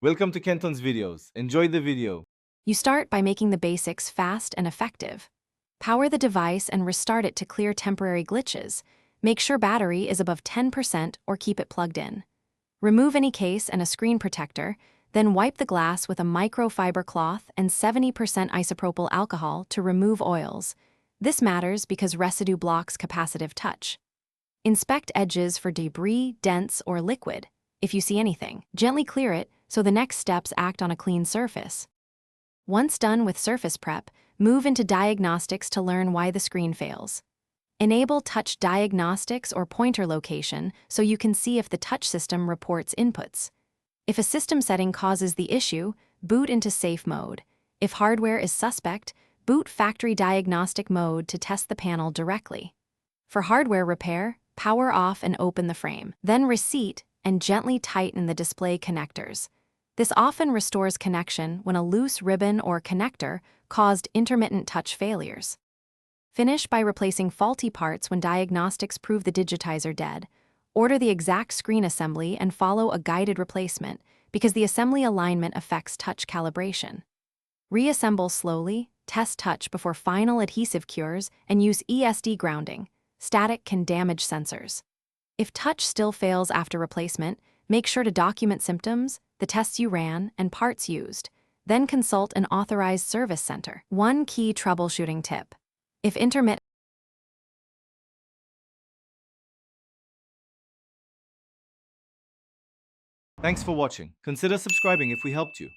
Welcome to Kenton's videos. Enjoy the video. You start by making the basics fast and effective. Power the device and restart it to clear temporary glitches. Make sure battery is above 10% or keep it plugged in. Remove any case and a screen protector, then wipe the glass with a microfiber cloth and 70% isopropyl alcohol to remove oils. This matters because residue blocks capacitive touch. Inspect edges for debris, dents, or liquid. If you see anything, gently clear it so the next steps act on a clean surface. Once done with surface prep, move into diagnostics to learn why the screen fails. Enable touch diagnostics or pointer location so you can see if the touch system reports inputs. If a system setting causes the issue, boot into safe mode. If hardware is suspect, boot factory diagnostic mode to test the panel directly. For hardware repair, power off and open the frame. Then reseat and gently tighten the display connectors. This often restores connection when a loose ribbon or connector caused intermittent touch failures. Finish by replacing faulty parts when diagnostics prove the digitizer dead. Order the exact screen assembly and follow a guided replacement because the assembly alignment affects touch calibration. Reassemble slowly, test touch before final adhesive cures, and use ESD grounding. Static can damage sensors. If touch still fails after replacement, make sure to document symptoms, the tests you ran, and parts used. Then consult an authorized service center. One key troubleshooting tip. If intermittent Thanks for watching. Consider subscribing if we helped you.